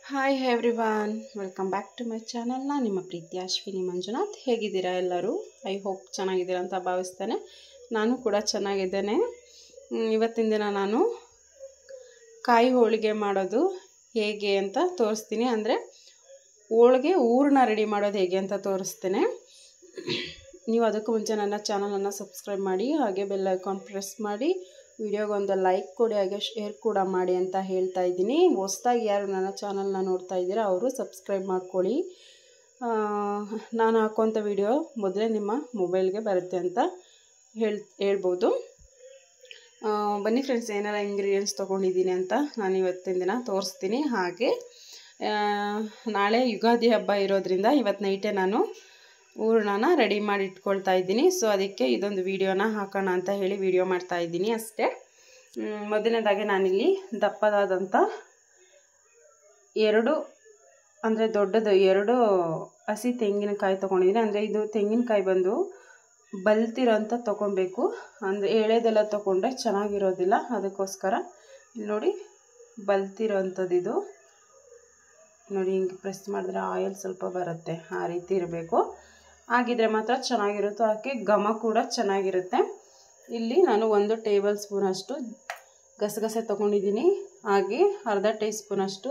Hi everyone, welcome back to my channel. ನಾನು ನಿಮ್ಮ ಪ್ರೀತಿ ಅಶ್ವಿನಿ ಮಂಜುನಾಥ್. ಹೇಗಿದ್ದೀರಾ ಎಲ್ಲರೂ? ಐ ಹೋಪ್ ಚೆನ್ನಾಗಿದ್ದೀರಾ ಅಂತ ಭಾವಿಸ್ತೇನೆ. ನಾನು ಕೂಡ ಚೆನ್ನಾಗಿದ್ದೇನೆ. ಇವತ್ತಿನ ದಿನ ನಾನು ಕಾಯಿ ಹೋಳಿಗೆ ಮಾಡೋದು ಹೇಗೆ ಅಂತ ತೋರಿಸ್ತೀನಿ. ಅಂದರೆ ಹೋಳಿಗೆ ಹೂರಣ ರೆಡಿ ಮಾಡೋದು ಹೇಗೆ ಅಂತ ತೋರಿಸ್ತೇನೆ. ನೀವು ಅದಕ್ಕೂ ಮುಂಚೆ ನನ್ನ ಚಾನಲನ್ನು ಸಬ್ಸ್ಕ್ರೈಬ್ ಮಾಡಿ, ಹಾಗೆ ಬೆಲ್ ಐಕಾನ್ ಪ್ರೆಸ್ ಮಾಡಿ, ವಿಡಿಯೋಗೊಂದು ಲೈಕ್ ಕೊಡಿ, ಹಾಗೆ ಶೇರ್ ಕೂಡ ಮಾಡಿ ಅಂತ ಹೇಳ್ತಾ ಇದ್ದೀನಿ. ಹೊಸದಾಗಿ ಯಾರು ನನ್ನ ಚಾನಲ್ನ ನೋಡ್ತಾ ಇದ್ದೀರಾ ಅವರು ಸಬ್ಸ್ಕ್ರೈಬ್ ಮಾಡ್ಕೊಳ್ಳಿ. ನಾನು ಹಾಕುವಂಥ ವಿಡಿಯೋ ಮೊದಲೇ ನಿಮ್ಮ ಮೊಬೈಲ್ಗೆ ಬರುತ್ತೆ ಅಂತ ಹೇಳ್ಬೋದು. ಬನ್ನಿ ಫ್ರೆಂಡ್ಸ್, ಏನಾರ ಇಂಗ್ರೀಡಿಯೆಂಟ್ಸ್ ತೊಗೊಂಡಿದ್ದೀನಿ ಅಂತ ನಾನು ಇವತ್ತಿನ ದಿನ ತೋರಿಸ್ತೀನಿ. ಹಾಗೆ ನಾಳೆ ಯುಗಾದಿ ಹಬ್ಬ ಇರೋದ್ರಿಂದ ಇವತ್ತು ನೈಟೇ ನಾನು ಹೂರಣನ ರೆಡಿ ಮಾಡಿ ಇಟ್ಕೊಳ್ತಾ ಇದ್ದೀನಿ. ಸೊ ಅದಕ್ಕೆ ಇದೊಂದು ವಿಡಿಯೋನ ಹಾಕೋಣ ಅಂತ ಹೇಳಿ ವಿಡಿಯೋ ಮಾಡ್ತಾ ಇದ್ದೀನಿ ಅಷ್ಟೇ. ಮೊದಲನೇದಾಗಿ ನಾನಿಲ್ಲಿ ದಪ್ಪದಾದಂಥ ದೊಡ್ಡದು ಎರಡು ಹಸಿ ತೆಂಗಿನಕಾಯಿ ತೊಗೊಂಡಿದ್ದೀನಿ. ಅಂದರೆ ಇದು ತೆಂಗಿನಕಾಯಿ ಬಂದು ಬಲ್ತಿರೋಂಥ ತೊಗೊಬೇಕು. ಅಂದರೆ ಎಳೆದೆಲ್ಲ ತೊಗೊಂಡ್ರೆ ಚೆನ್ನಾಗಿರೋದಿಲ್ಲ, ಅದಕ್ಕೋಸ್ಕರ ನೋಡಿ ಬಲ್ತಿರೋಂಥದ್ದು ಇದು ನೋಡಿ. ಹಿಂಗೆ ಪ್ರೆಸ್ ಮಾಡಿದ್ರೆ ಆಯಿಲ್ ಸ್ವಲ್ಪ ಬರುತ್ತೆ, ಆ ರೀತಿ ಇರಬೇಕು. ಹಾಗಿದ್ರೆ ಮಾತ್ರ ಚೆನ್ನಾಗಿರುತ್ತೆ, ಅದಕ್ಕೆ ಘಮ ಕೂಡ ಚೆನ್ನಾಗಿರುತ್ತೆ. ಇಲ್ಲಿ ನಾನು 1 ಟೇಬಲ್ ಸ್ಪೂನಷ್ಟು ಗಸಗಸೆ ತೊಗೊಂಡಿದ್ದೀನಿ. ಹಾಗೆ ಅರ್ಧ ಟೀ ಸ್ಪೂನಷ್ಟು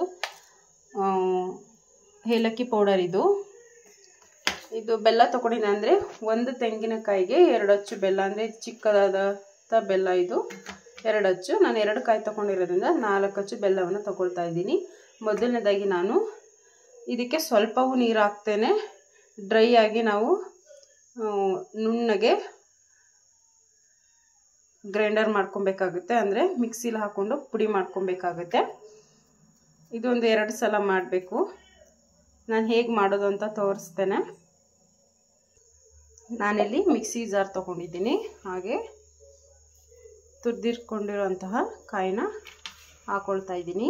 ಏಲಕ್ಕಿ ಪೌಡರ್. ಇದು ಬೆಲ್ಲ ತೊಗೊಂಡಿದ್ದೀನಿ. ಅಂದರೆ 1 ತೆಂಗಿನಕಾಯಿಗೆ 2 ಅಚ್ಚು ಬೆಲ್ಲ, ಅಂದರೆ ಚಿಕ್ಕದಾದ ಬೆಲ್ಲ ಇದು 2 ಅಚ್ಚು. ನಾನು 2 ಕಾಯಿ ತೊಗೊಂಡಿರೋದ್ರಿಂದ 4 ಅಚ್ಚು ಬೆಲ್ಲವನ್ನು ತೊಗೊಳ್ತಾ ಇದ್ದೀನಿ. ಮೊದಲನೇದಾಗಿ ನಾನು ಇದಕ್ಕೆ ಸ್ವಲ್ಪವೂ ನೀರು ಹಾಕ್ತೇನೆ. ಡ್ರೈ ಆಗಿ ನಾವು ನುಣ್ಣಗೆ ಗ್ರೈಂಡರ್ ಮಾಡ್ಕೊಬೇಕಾಗುತ್ತೆ, ಅಂದರೆ ಮಿಕ್ಸಿಲಿ ಹಾಕ್ಕೊಂಡು ಪುಡಿ ಮಾಡ್ಕೊಬೇಕಾಗುತ್ತೆ. ಇದೊಂದು 2 ಸಲ ಮಾಡಬೇಕು. ನಾನು ಹೇಗೆ ಮಾಡೋದು ಅಂತ ತೋರಿಸ್ತೇನೆ. ನಾನಿಲ್ಲಿ ಮಿಕ್ಸಿ ಜಾರ್ ತೊಗೊಂಡಿದ್ದೀನಿ. ಹಾಗೆ ತುರಿದಿಟ್ಕೊಂಡಿರುವಂತಹ ಕಾಯಿನ ಹಾಕ್ಕೊಳ್ತಾ ಇದ್ದೀನಿ.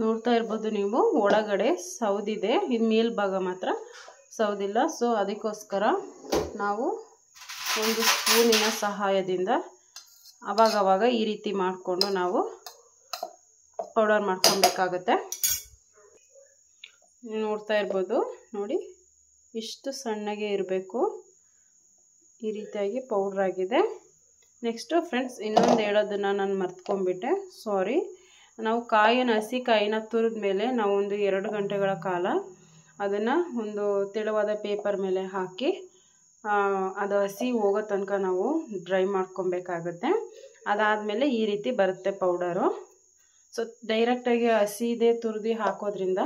ನೋಡ್ತಾ ಇರ್ಬೋದು ನೀವು, ಒಳಗಡೆ ಸೌದಿದೆ, ಇದು ಮೇಲ್ಭಾಗ ಮಾತ್ರ ಸೌದಿಲ್ಲ. ಸೊ ಅದಕ್ಕೋಸ್ಕರ ನಾವು ಒಂದು ಸ್ಪೂನಿನ ಸಹಾಯದಿಂದ ಅವಾಗವಾಗ ಈ ರೀತಿ ಮಾಡಿಕೊಂಡು ನಾವು ಪೌಡರ್ ಮಾಡ್ಕೊಬೇಕಾಗತ್ತೆ. ನೋಡ್ತಾ ಇರ್ಬೋದು ನೋಡಿ, ಇಷ್ಟು ಸಣ್ಣಗೆ ಇರಬೇಕು, ಈ ರೀತಿಯಾಗಿ ಪೌಡ್ರ್ ಆಗಿದೆ. ನೆಕ್ಸ್ಟು ಫ್ರೆಂಡ್ಸ್, ಇನ್ನೊಂದು ಹೇಳೋದನ್ನು ನಾನು ಮರ್ತ್ಕೊಂಡ್ಬಿಟ್ಟೆ, ಸಾರಿ. ನಾವು ಹಸಿ ಕಾಯಿನ ತುರಿದ ಮೇಲೆ ನಾವು ಒಂದು 2 ಗಂಟೆಗಳ ಕಾಲ ಅದನ್ನು ಒಂದು ತೆಳುವಾದ ಪೇಪರ್ ಮೇಲೆ ಹಾಕಿ ಅದು ಹಸಿ ಹೋಗೋ ತನಕ ನಾವು ಡ್ರೈ ಮಾಡ್ಕೊಬೇಕಾಗುತ್ತೆ. ಅದಾದಮೇಲೆ ಈ ರೀತಿ ಬರುತ್ತೆ ಪೌಡರು. ಸೊ ಡೈರೆಕ್ಟಾಗಿ ಹಸಿದೇ ತುರಿದು ಹಾಕೋದ್ರಿಂದ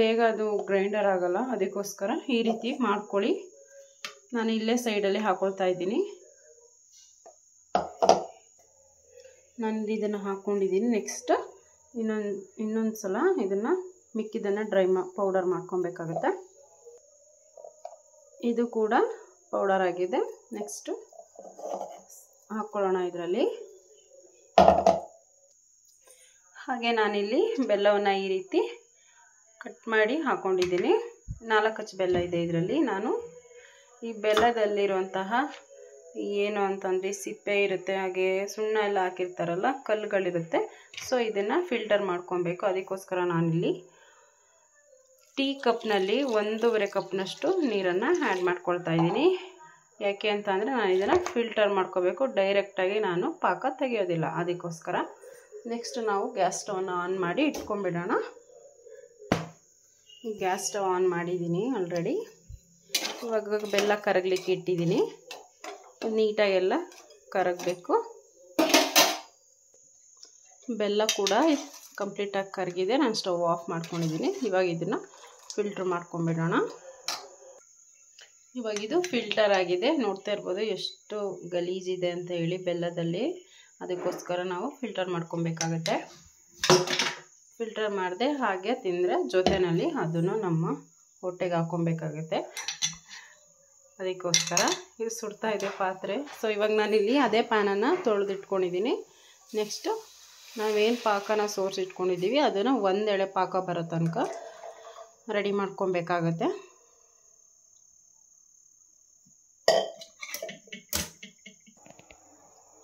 ಬೇಗ ಅದು ಗ್ರೈಂಡರ್ ಆಗೋಲ್ಲ, ಅದಕ್ಕೋಸ್ಕರ ಈ ರೀತಿ ಮಾಡ್ಕೊಳ್ಳಿ. ನಾನು ಇಲ್ಲೇ ಸೈಡಲ್ಲಿ ಹಾಕೊಳ್ತಾ ಇದ್ದೀನಿ. ನಾನು ಇದನ್ನು ಹಾಕ್ಕೊಂಡಿದ್ದೀನಿ. ನೆಕ್ಸ್ಟ್ ಇನ್ನೊಂದು ಸಲ ಇದನ್ನು ಮಿಕ್ಕಿದ್ದನ್ನು ಪೌಡರ್ ಮಾಡ್ಕೊಬೇಕಾಗುತ್ತೆ. ಇದು ಕೂಡ ಪೌಡರ್ ಆಗಿದೆ. ನೆಕ್ಸ್ಟು ಹಾಕ್ಕೊಳ್ಳೋಣ ಇದರಲ್ಲಿ. ಹಾಗೆ ನಾನಿಲ್ಲಿ ಬೆಲ್ಲವನ್ನು ಈ ರೀತಿ ಕಟ್ ಮಾಡಿ ಹಾಕ್ಕೊಂಡಿದ್ದೀನಿ. 4 ಅಚ್ಚು ಬೆಲ್ಲ ಇದೆ ಇದರಲ್ಲಿ. ನಾನು ಈ ಬೆಲ್ಲದಲ್ಲಿರುವಂತಹ ಏನು ಅಂತಂದರೆ ಸಿಪ್ಪೆ ಇರುತ್ತೆ, ಹಾಗೆ ಸುಣ್ಣ ಎಲ್ಲ ಹಾಕಿರ್ತಾರಲ್ಲ, ಕಲ್ಲುಗಳಿರುತ್ತೆ. ಸೊ ಇದನ್ನು ಫಿಲ್ಟರ್ ಮಾಡ್ಕೊಬೇಕು. ಅದಕ್ಕೋಸ್ಕರ ನಾನಿಲ್ಲಿ ಟೀ ಕಪ್ನಲ್ಲಿ 1.5 ಕಪ್ನಷ್ಟು ನೀರನ್ನು ಆ್ಯಡ್ ಮಾಡ್ಕೊಳ್ತಾ ಇದ್ದೀನಿ. ಯಾಕೆ ಅಂತ ಅಂದರೆ ನಾನು ಇದನ್ನು ಫಿಲ್ಟರ್ ಮಾಡ್ಕೋಬೇಕು, ಡೈರೆಕ್ಟಾಗಿ ನಾನು ಪಾಕ ತೆಗೆಯೋದಿಲ್ಲ, ಅದಕ್ಕೋಸ್ಕರ. ನೆಕ್ಸ್ಟ್ ನಾವು ಗ್ಯಾಸ್ ಸ್ಟವನ್ನು ಆನ್ ಮಾಡಿ ಇಟ್ಕೊಂಡ್ಬಿಡೋಣ. ಗ್ಯಾಸ್ ಸ್ಟವ್ ಆನ್ ಮಾಡಿದ್ದೀನಿ ಆಲ್ರೆಡಿ. ಇವಾಗ ಬೆಲ್ಲ ಕರಗಲಿಕ್ಕೆ ಇಟ್ಟಿದ್ದೀನಿ. ನೀಟಾಗೆಲ್ಲ ಕರಗಬೇಕು. ಬೆಲ್ಲ ಕೂಡ ಕಂಪ್ಲೀಟಾಗಿ ಕರಗಿದೆ. ನಾನು ಸ್ಟವ್ ಆಫ್ ಮಾಡ್ಕೊಂಡಿದ್ದೀನಿ. ಇವಾಗ ಇದನ್ನು ಫಿಲ್ಟ್ರ್ ಮಾಡ್ಕೊಂಬಿಡೋಣ. ಇವಾಗ ಇದು ಫಿಲ್ಟರ್ ಆಗಿದೆ. ನೋಡ್ತಾ ಇರ್ಬೋದು ಎಷ್ಟು ಗಲೀಜಿದೆ ಅಂತ ಹೇಳಿ ಬೆಲ್ಲದಲ್ಲಿ. ಅದಕ್ಕೋಸ್ಕರ ನಾವು ಫಿಲ್ಟರ್ ಮಾಡ್ಕೊಬೇಕಾಗತ್ತೆ. ಫಿಲ್ಟರ್ ಮಾಡದೆ ಹಾಗೆ ತಿಂದರೆ ಜೊತೆಯಲ್ಲಿ ಅದನ್ನು ನಮ್ಮ ಹೊಟ್ಟೆಗೆ ಹಾಕ್ಕೊಬೇಕಾಗುತ್ತೆ. ಅದಕ್ಕೋಸ್ಕರ ಇದು ಸುಡ್ತಾ ಇದೆ ಪಾತ್ರೆ. ಸೊ ಇವಾಗ ನಾನಿಲ್ಲಿ ಅದೇ ಪ್ಯಾನನ್ನು ತೊಳೆದಿಟ್ಕೊಂಡಿದ್ದೀನಿ. ನೆಕ್ಸ್ಟು ನಾವೇನು ಪಾಕನ ಸೋರಿಸಿಟ್ಕೊಂಡಿದ್ದೀವಿ ಅದನ್ನು 1 ಎಳೆ ಪಾಕ ಬರೋ ತನಕ ರೆಡಿ ಮಾಡ್ಕೊಬೇಕಾಗತ್ತೆ.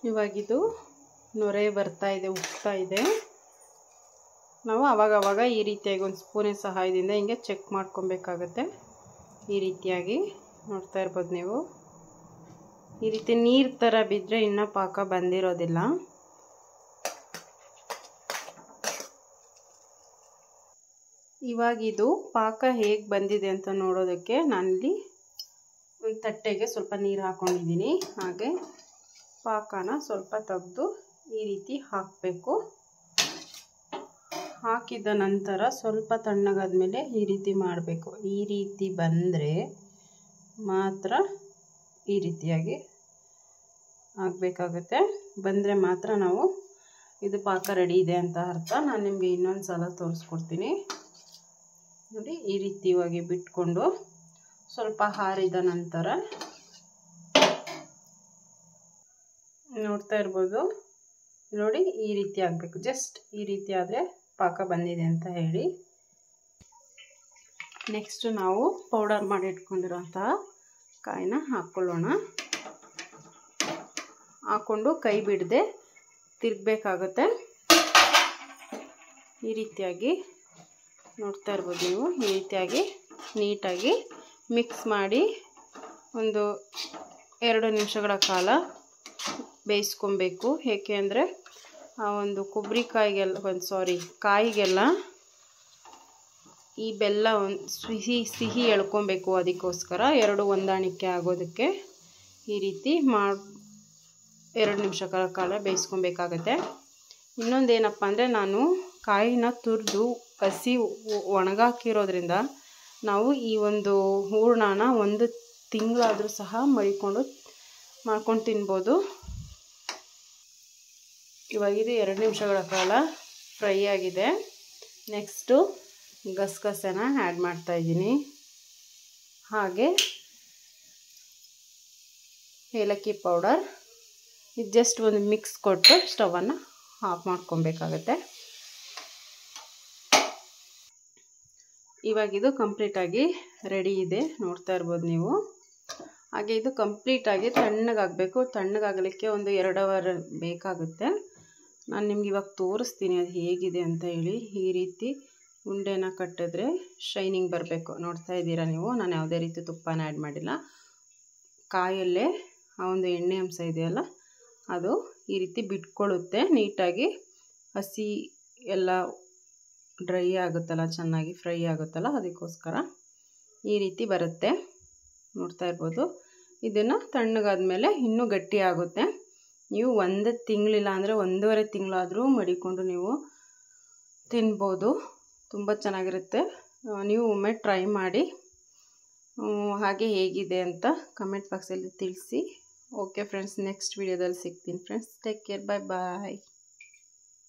ಇವಾಗಿದು ನೊರೆ ಬರ್ತಾ ಇದೆ, ಉಕ್ತಾ ಇದೆ. ನಾವು ಆವಾಗವಾಗ ಈ ರೀತಿಯಾಗಿ ಒಂದು ಸ್ಪೂನಿನ ಸಹಾಯದಿಂದ ಹಿಂಗೆ ಚೆಕ್ ಮಾಡ್ಕೊಬೇಕಾಗತ್ತೆ. ಈ ರೀತಿಯಾಗಿ ನೋಡ್ತಾ ಇರ್ಬೋದು ನೀವು. ಈ ರೀತಿ ನೀರು ಥರ ಬಿದ್ದರೆ ಇನ್ನೂ ಪಾಕ ಬಂದಿರೋದಿಲ್ಲ. ಇವಾಗಿದು ಪಾಕ ಹೇಗೆ ಬಂದಿದೆ ಅಂತ ನೋಡೋದಕ್ಕೆ ನಾನಿಲ್ಲಿ ಒಂದು ತಟ್ಟೆಗೆ ಸ್ವಲ್ಪ ನೀರು ಹಾಕ್ಕೊಂಡಿದ್ದೀನಿ. ಹಾಗೆ ಪಾಕನ ಸ್ವಲ್ಪ ತೆಗೆದು ಈ ರೀತಿ ಹಾಕಬೇಕು. ಹಾಕಿದ ನಂತರ ಸ್ವಲ್ಪ ತಣ್ಣಗಾದ್ಮೇಲೆ ಈ ರೀತಿ ಮಾಡಬೇಕು. ಈ ರೀತಿ ಬಂದರೆ ಮಾತ್ರ ಈ ರೀತಿಯಾಗಿ ಆಗಬೇಕಾಗುತ್ತೆ. ಬಂದರೆ ಮಾತ್ರ ನಾವು ಇದು ಪಾಕ ರೆಡಿ ಇದೆ ಅಂತ ಅರ್ಥ. ನಾನು ನಿಮಗೆ ಇನ್ನೊಂದು ಸಲ ತೋರಿಸ್ಕೊಡ್ತೀನಿ ನೋಡಿ. ಈ ರೀತಿಯಾಗಿ ಬಿಟ್ಕೊಂಡು ಸ್ವಲ್ಪ ಹಾರಿದ ನಂತರ ನೋಡ್ತಾ ಇರ್ಬೋದು ನೋಡಿ, ಈ ರೀತಿ ಆಗಬೇಕು. ಜಸ್ಟ್ ಈ ರೀತಿ ಆದರೆ ಪಾಕ ಬಂದಿದೆ ಅಂತ ಹೇಳಿ. ನೆಕ್ಸ್ಟ್ ನಾವು ಪೌಡರ್ ಮಾಡಿ ಇಟ್ಕೊಂಡಿರೋಂತಹ ಕಾಯಿನ ಹಾಕ್ಕೊಳ್ಳೋಣ. ಹಾಕ್ಕೊಂಡು ಕೈ ಬಿಡದೆ ತಿರುಗಬೇಕಾಗುತ್ತೆ. ಈ ರೀತಿಯಾಗಿ ನೋಡ್ತಾ ಇರ್ಬೋದು ನೀವು. ಈ ರೀತಿಯಾಗಿ ನೀಟಾಗಿ ಮಿಕ್ಸ್ ಮಾಡಿ ಒಂದು 2 ನಿಮಿಷಗಳ ಕಾಲ ಬೇಯಿಸ್ಕೊಬೇಕು. ಏಕೆ ಅಂದರೆ ಆ ಒಂದು ಕಾಯಿಗೆಲ್ಲ ಈ ಬೆಲ್ಲ ಒಂದು ಸಿಹಿ ಎಳ್ಕೊಬೇಕು. ಅದಕ್ಕೋಸ್ಕರ 2 ಹೊಂದಾಣಿಕೆ ಆಗೋದಕ್ಕೆ ಈ ರೀತಿ 2 ನಿಮಿಷಗಳ ಕಾಲ ಬೇಯಿಸ್ಕೊಬೇಕಾಗತ್ತೆ. ಇನ್ನೊಂದೇನಪ್ಪ ಅಂದರೆ ನಾನು ಕಾಯಿನ ತುರಿದು ಹಸಿ ಒಣಗಾಕಿರೋದ್ರಿಂದ ನಾವು ಈ ಒಂದು ಹೂರಣನ 1 ತಿಂಗಳಾದರೂ ಸಹ ಮಾಡ್ಕೊಂಡು ತಿನ್ಬೋದು. ಇವಾಗ ಇದು 2 ನಿಮಿಷಗಳ ಕಾಲ ಫ್ರೈ ಆಗಿದೆ. ನೆಕ್ಸ್ಟು ಗಸಗಸೆನ ಆ್ಯಡ್ ಮಾಡ್ತಾಯಿದ್ದೀನಿ. ಹಾಗೆ ಏಲಕ್ಕಿ ಪೌಡರ್. ಇದು ಜಸ್ಟ್ ಒಂದು ಮಿಕ್ಸ್ ಕೊಟ್ಟು ಸ್ಟವನ್ನು ಆಫ್ ಮಾಡ್ಕೊಬೇಕಾಗತ್ತೆ. ಇವಾಗಿದು ಕಂಪ್ಲೀಟಾಗಿ ರೆಡಿ ಇದೆ, ನೋಡ್ತಾ ಇರ್ಬೋದು ನೀವು. ಹಾಗೆ ಇದು ಕಂಪ್ಲೀಟಾಗಿ ತಣ್ಣಗಾಗಬೇಕು. ತಣ್ಣಗಾಗಲಿಕ್ಕೆ ಒಂದು 2 ಅವರ್ ಬೇಕಾಗುತ್ತೆ. ನಾನು ನಿಮ್ಗೆ ಇವಾಗ ತೋರಿಸ್ತೀನಿ ಅದು ಹೇಗಿದೆ ಅಂತ ಹೇಳಿ. ಈ ರೀತಿ ಉಂಡೆನ ಕಟ್ಟಿದ್ರೆ ಶೈನಿಂಗ್ ಬರಬೇಕು. ನೋಡ್ತಾ ಇದ್ದೀರಾ ನೀವು, ನಾನು ಯಾವುದೇ ರೀತಿ ತುಪ್ಪನ ಆ್ಯಡ್ ಮಾಡಿಲ್ಲ. ಕಾಯಲ್ಲೇ ಆ ಒಂದು ಎಣ್ಣೆ ಅಂಶ ಇದೆಯಲ್ಲ ಅದು ಈ ರೀತಿ ಬಿಟ್ಕೊಳ್ಳುತ್ತೆ. ನೀಟಾಗಿ ಹಸಿ ಎಲ್ಲ ಡ್ರೈ ಆಗುತ್ತಲ್ಲ, ಚೆನ್ನಾಗಿ ಫ್ರೈ ಆಗುತ್ತಲ್ಲ, ಅದಕ್ಕೋಸ್ಕರ ಈ ರೀತಿ ಬರುತ್ತೆ. ನೋಡ್ತಾ ಇರ್ಬೋದು. ಇದನ್ನು ತಣ್ಣಗಾದ್ಮೇಲೆ ಇನ್ನೂ ಗಟ್ಟಿ ಆಗುತ್ತೆ. ನೀವು 1 ತಿಂಗಳಿಲ್ಲ ಅಂದರೆ 1.5 ತಿಂಗಳಾದರೂ ಮಡಿಕೊಂಡು ನೀವು ತಿನ್ಬೋದು. ತುಂಬ ಚೆನ್ನಾಗಿರುತ್ತೆ. ನೀವು ಒಮ್ಮೆ ಟ್ರೈ ಮಾಡಿ. ಹಾಗೆ ಹೇಗಿದೆ ಅಂತ ಕಮೆಂಟ್ ಬಾಕ್ಸಲ್ಲಿ ತಿಳಿಸಿ. ಓಕೆ ಫ್ರೆಂಡ್ಸ್, ನೆಕ್ಸ್ಟ್ ವಿಡಿಯೋದಲ್ಲಿ ಸಿಗ್ತೀನಿ ಫ್ರೆಂಡ್ಸ್. ಟೇಕ್ ಕೇರ್, ಬಾಯ್ ಬಾಯ್.